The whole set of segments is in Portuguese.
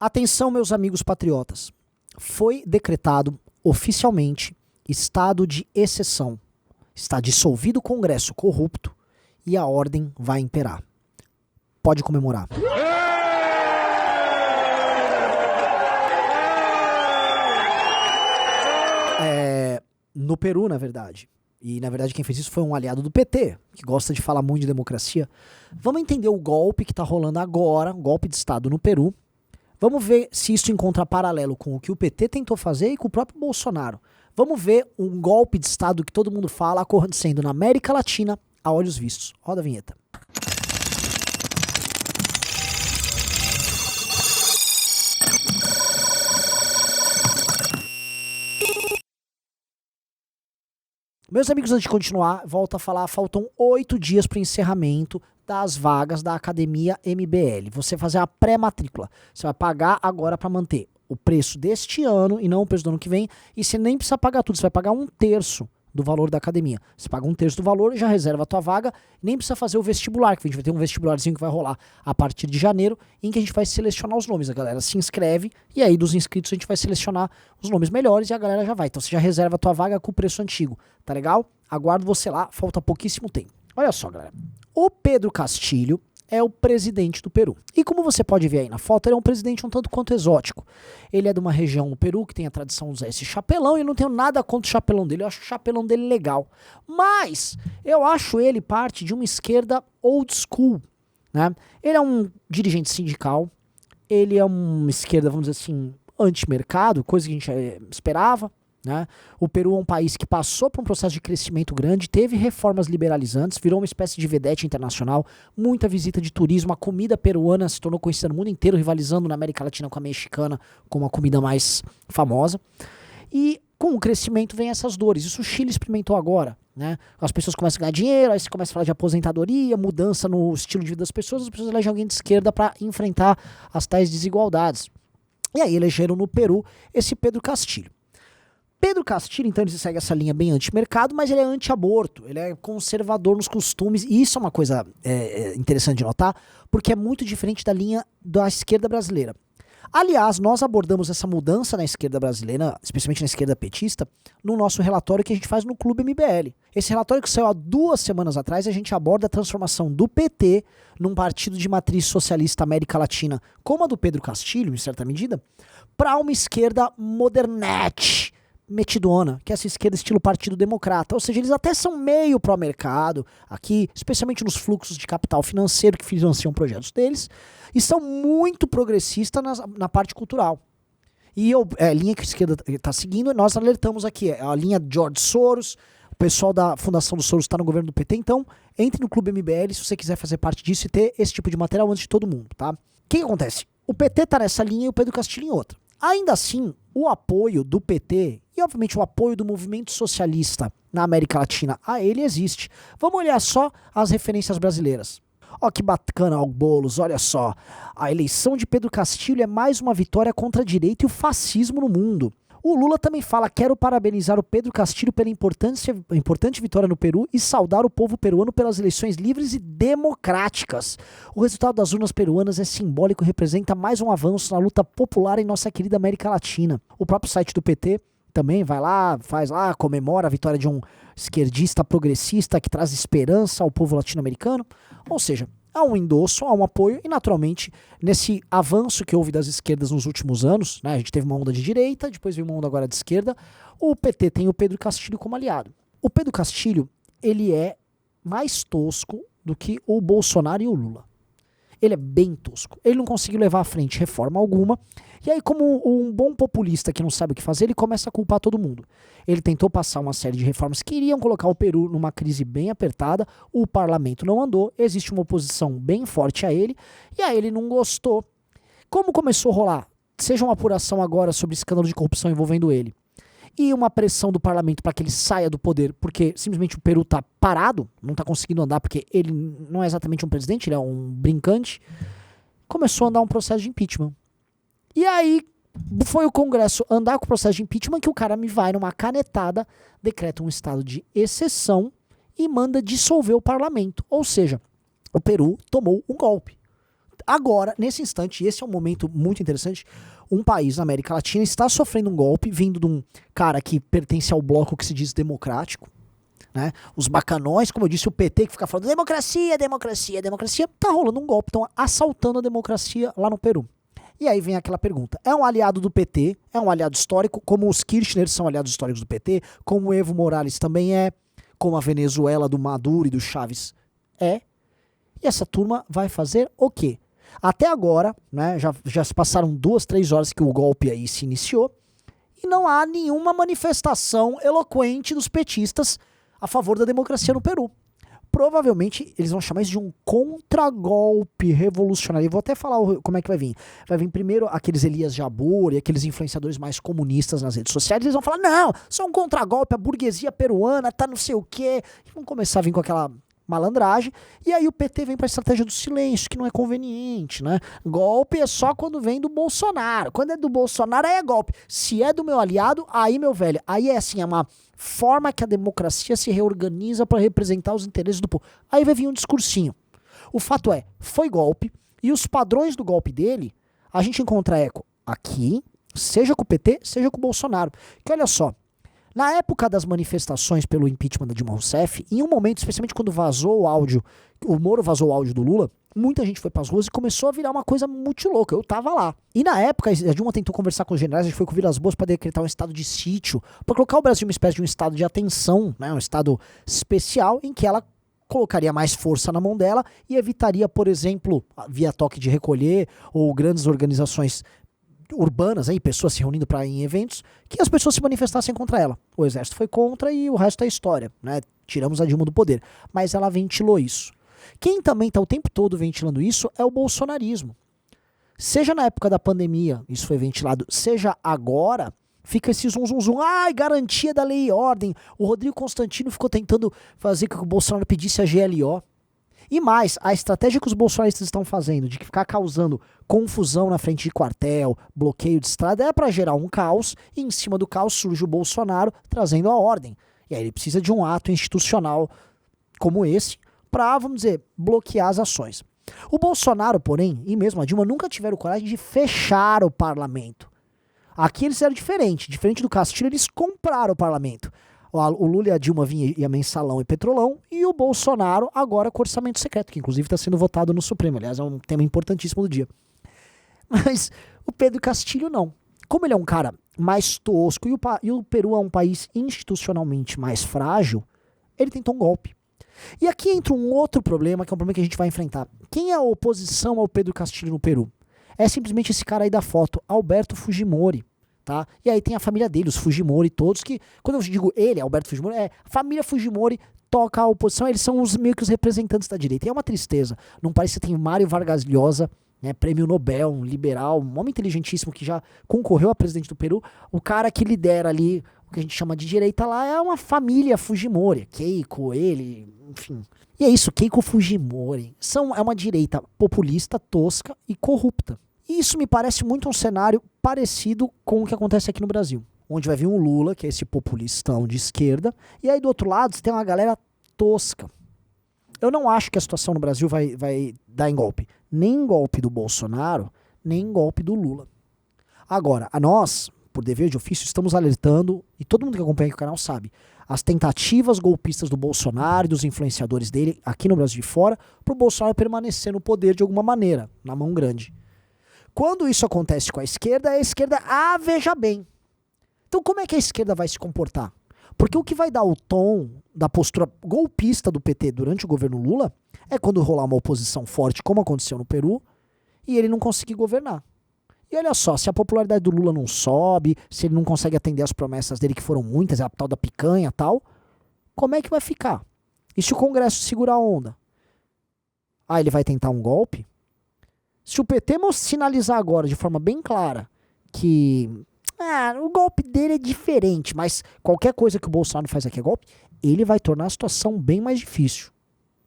Atenção, meus amigos patriotas. Foi decretado oficialmente estado de exceção. Está dissolvido o Congresso corrupto e a ordem vai imperar. Pode comemorar. No Peru, na verdade. E, na verdade, quem fez isso foi um aliado do PT, que gosta de falar muito de democracia. Vamos entender o golpe que está rolando agora, um golpe de Estado no Peru. Vamos ver se isso encontra paralelo com o que o PT tentou fazer e com o próprio Bolsonaro. Vamos ver um golpe de Estado que todo mundo fala acontecendo na América Latina a olhos vistos. Roda a vinheta. Meus amigos, antes de continuar, volto a falar, faltam 8 dias para o encerramento das vagas da Academia MBL. Você fazer a pré-matrícula. Você vai pagar agora para manter o preço deste ano e não o preço do ano que vem. E você nem precisa pagar tudo, você vai pagar 1/3 do valor da academia. Você paga 1/3 do valor e já reserva a tua vaga. Nem precisa fazer o vestibular, que a gente vai ter um vestibularzinho que vai rolar a partir de janeiro, em que a gente vai selecionar os nomes. A galera se inscreve e aí dos inscritos a gente vai selecionar os nomes melhores e a galera já vai. Então você já reserva a tua vaga com o preço antigo, tá legal? Aguardo você lá, falta pouquíssimo tempo. Olha só, galera. O Pedro Castilho é o presidente do Peru. E como você pode ver aí na foto, ele é um presidente um tanto quanto exótico. Ele é de uma região no Peru que tem a tradição de usar esse chapelão e eu não tenho nada contra o chapelão dele. Eu acho o chapelão dele legal. Mas eu acho ele parte de uma esquerda old school, né? Ele é um dirigente sindical, ele é uma esquerda, vamos dizer assim, anti-mercado, coisa que a gente esperava. Né? O Peru é um país que passou por um processo de crescimento grande, teve reformas liberalizantes, virou uma espécie de vedete internacional, muita visita de turismo, a comida peruana se tornou conhecida no mundo inteiro, rivalizando na América Latina com a mexicana como a comida mais famosa. E com o crescimento vem essas dores. Isso o Chile experimentou agora. Né? As pessoas começam a ganhar dinheiro, aí você começa a falar de aposentadoria, mudança no estilo de vida das pessoas, as pessoas elegem alguém de esquerda para enfrentar as tais desigualdades. E aí elegeram no Peru esse Pedro Castilho. Pedro Castilho, então, ele segue essa linha bem anti-mercado, mas ele é anti-aborto, ele é conservador nos costumes, e isso é uma coisa interessante de notar, porque é muito diferente da linha da esquerda brasileira. Aliás, nós abordamos essa mudança na esquerda brasileira, especialmente na esquerda petista, no nosso relatório que a gente faz no Clube MBL. Esse relatório que saiu há 2 semanas atrás, a gente aborda a transformação do PT num partido de matriz socialista América Latina, como a do Pedro Castilho, em certa medida, para uma esquerda modernete, metidona, que é essa esquerda estilo Partido Democrata. Ou seja, eles até são meio pró-mercado aqui, especialmente nos fluxos de capital financeiro que financiam projetos deles, e são muito progressistas na parte cultural. E a linha que a esquerda está seguindo, nós alertamos aqui, é a linha de George Soros, o pessoal da Fundação do Soros está no governo do PT, então entre no Clube MBL se você quiser fazer parte disso e ter esse tipo de material antes de todo mundo, tá? O que acontece? O PT está nessa linha e o Pedro Castilho em outra. Ainda assim, o apoio do PT e, obviamente, o apoio do movimento socialista na América Latina a ele existe. Vamos olhar só as referências brasileiras. Ó que bacana, ó, Boulos, olha só. A eleição de Pedro Castilho é mais uma vitória contra a direita e o fascismo no mundo. O Lula também fala: quero parabenizar o Pedro Castilho pela importante vitória no Peru e saudar o povo peruano pelas eleições livres e democráticas. O resultado das urnas peruanas é simbólico e representa mais um avanço na luta popular em nossa querida América Latina. O próprio site do PT também vai lá, faz lá, comemora a vitória de um esquerdista progressista que traz esperança ao povo latino-americano. Ou seja, há um endosso, há um apoio e, naturalmente, nesse avanço que houve das esquerdas nos últimos anos, né, a gente teve uma onda de direita, depois veio uma onda agora de esquerda, o PT tem o Pedro Castilho como aliado. O Pedro Castilho, ele é mais tosco do que o Bolsonaro e o Lula. Ele é bem tosco. Ele não conseguiu levar à frente reforma alguma. E aí, como um bom populista que não sabe o que fazer, ele começa a culpar todo mundo. Ele tentou passar uma série de reformas que iriam colocar o Peru numa crise bem apertada. O parlamento não andou. Existe uma oposição bem forte a ele. E aí ele não gostou. Como começou a rolar? Seja uma apuração agora sobre escândalo de corrupção envolvendo ele, e uma pressão do parlamento para que ele saia do poder, porque simplesmente o Peru está parado, não está conseguindo andar, porque ele não é exatamente um presidente, ele é um brincante, começou a andar um processo de impeachment. E aí foi o Congresso andar com o processo de impeachment que o cara me vai numa canetada, decreta um estado de exceção e manda dissolver o parlamento. Ou seja, o Peru tomou um golpe. Agora, nesse instante, e esse é um momento muito interessante, um país na América Latina está sofrendo um golpe vindo de um cara que pertence ao bloco que se diz democrático, né? Os bacanões, como eu disse, o PT que fica falando democracia, democracia, democracia, tá rolando um golpe, estão assaltando a democracia lá no Peru. E aí vem aquela pergunta, é um aliado do PT, é um aliado histórico, como os Kirchner são aliados históricos do PT, como o Evo Morales também é, como a Venezuela do Maduro e do Chaves é, e essa turma vai fazer o quê? Até agora, né, já se passaram 2, 3 horas que o golpe aí se iniciou e não há nenhuma manifestação eloquente dos petistas a favor da democracia no Peru. Provavelmente eles vão chamar isso de um contragolpe revolucionário. Eu vou até falar como é que vai vir. Vai vir primeiro aqueles Elias Jabbour e aqueles influenciadores mais comunistas nas redes sociais. Eles vão falar, não, isso é um contragolpe, a burguesia peruana tá não sei o quê. E vão começar a vir com aquela malandragem, e aí o PT vem para a estratégia do silêncio, que não é conveniente, né? Golpe é só quando vem do Bolsonaro. Quando é do Bolsonaro, aí é golpe. Se é do meu aliado, aí, meu velho, aí é assim, é uma forma que a democracia se reorganiza para representar os interesses do povo. Aí vai vir um discursinho. O fato é, foi golpe, e os padrões do golpe dele, a gente encontra eco aqui, seja com o PT, seja com o Bolsonaro. Que olha só, na época das manifestações pelo impeachment da Dilma Rousseff, em um momento, especialmente quando vazou o áudio, o Moro vazou o áudio do Lula, muita gente foi pras ruas e começou a virar uma coisa muito louca. Eu tava lá. E na época, a Dilma tentou conversar com os generais, a gente foi com o Vilas Boas para decretar um estado de sítio, para colocar o Brasil uma espécie de um estado de atenção, né, um estado especial em que ela colocaria mais força na mão dela e evitaria, por exemplo, via toque de recolher ou grandes organizações urbanas, aí, pessoas se reunindo para ir em eventos, que as pessoas se manifestassem contra ela. O exército foi contra e o resto é história, né? Tiramos a Dilma do poder. Mas ela ventilou isso. Quem também está o tempo todo ventilando isso é o bolsonarismo. Seja na época da pandemia, isso foi ventilado, seja agora, fica esse zum zum zum, ai, garantia da lei e ordem. O Rodrigo Constantino ficou tentando fazer com que o Bolsonaro pedisse a GLO. E mais, a estratégia que os bolsonaristas estão fazendo de ficar causando confusão na frente de quartel, bloqueio de estrada, é para gerar um caos, e em cima do caos surge o Bolsonaro trazendo a ordem. E aí ele precisa de um ato institucional como esse para, vamos dizer, bloquear as ações. O Bolsonaro, porém, e mesmo a Dilma, nunca tiveram coragem de fechar o parlamento. Aqui eles eram diferente do Castilho, eles compraram o parlamento. O Lula e a Dilma ia mensalão e petrolão, e o Bolsonaro agora com orçamento secreto, que inclusive está sendo votado no Supremo. Aliás, é um tema importantíssimo do dia. Mas o Pedro Castilho não. Como ele é um cara mais tosco e o Peru é um país institucionalmente mais frágil, ele tentou um golpe. E aqui entra um outro problema, que é um problema que a gente vai enfrentar. Quem é a oposição ao Pedro Castilho no Peru? É simplesmente esse cara aí da foto, Alberto Fujimori. Tá? E aí tem a família dele, os Fujimori todos, que quando eu digo ele, Alberto Fujimori, a família Fujimori toca a oposição, eles são meio que os representantes da direita. E é uma tristeza. Num país que você tem Mário Vargas Llosa, né, prêmio Nobel, um liberal, um homem inteligentíssimo que já concorreu a presidente do Peru, o cara que lidera ali o que a gente chama de direita lá é uma família Fujimori, Keiko, ele, enfim. E é isso, Keiko Fujimori. É uma direita populista, tosca e corrupta. E isso me parece muito um cenário parecido com o que acontece aqui no Brasil, onde vai vir um Lula, que é esse populistão de esquerda, e aí do outro lado você tem uma galera tosca. Eu não acho que a situação no Brasil vai dar em golpe. Nem em golpe do Bolsonaro, nem em golpe do Lula. Agora, nós, por dever de ofício, estamos alertando, e todo mundo que acompanha aqui o canal sabe, as tentativas golpistas do Bolsonaro e dos influenciadores dele, aqui no Brasil e fora, para o Bolsonaro permanecer no poder de alguma maneira, na mão grande. Quando isso acontece com a esquerda veja bem. Então como é que a esquerda vai se comportar? Porque o que vai dar o tom da postura golpista do PT durante o governo Lula é quando rolar uma oposição forte, como aconteceu no Peru, e ele não conseguir governar. E olha só, se a popularidade do Lula não sobe, se ele não consegue atender as promessas dele, que foram muitas, a tal da picanha e tal, como é que vai ficar? E se o Congresso segurar a onda? Ah, ele vai tentar um golpe? Se o PT sinalizar agora de forma bem clara que o golpe dele é diferente, mas qualquer coisa que o Bolsonaro faz aqui é golpe, ele vai tornar a situação bem mais difícil.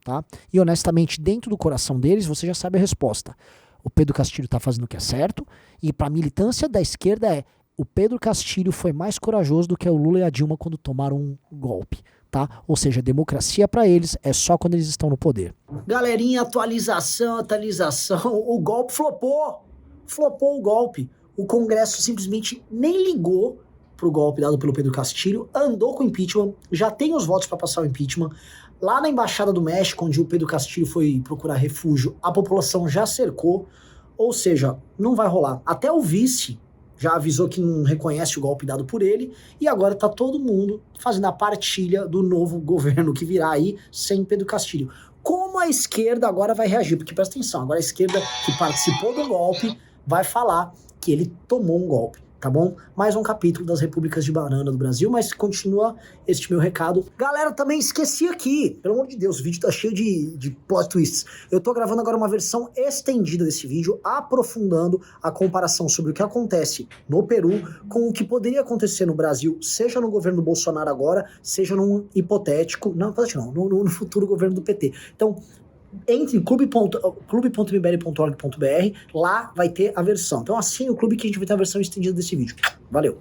Tá? E honestamente, dentro do coração deles, você já sabe a resposta. O Pedro Castilho está fazendo o que é certo, e para a militância da esquerda o Pedro Castilho foi mais corajoso do que o Lula e a Dilma quando tomaram um golpe. tá? Ou seja, democracia para eles é só quando eles estão no poder. Galerinha, atualização, o golpe flopou o golpe. O Congresso simplesmente nem ligou pro golpe dado pelo Pedro Castilho, andou com o impeachment, já tem os votos para passar o impeachment. Lá na Embaixada do México, onde o Pedro Castilho foi procurar refúgio, a população já cercou, ou seja, não vai rolar. Até o vice já avisou que não reconhece o golpe dado por ele, e agora tá todo mundo fazendo a partilha do novo governo que virá aí sem Pedro Castilho. Como a esquerda agora vai reagir? Porque presta atenção, agora a esquerda que participou do golpe vai falar que ele tomou um golpe, tá bom? Mais um capítulo das repúblicas de banana do Brasil, mas continua este meu recado. Galera, também esqueci aqui, pelo amor de Deus, o vídeo tá cheio de plot twists. Eu tô gravando agora uma versão estendida desse vídeo, aprofundando a comparação sobre o que acontece no Peru com o que poderia acontecer no Brasil, seja no governo do Bolsonaro agora, seja num hipotético, no futuro governo do PT. Então, entre em clube.mbl.org.br, lá vai ter a versão. Então assine o clube que a gente vai ter a versão estendida desse vídeo. Valeu!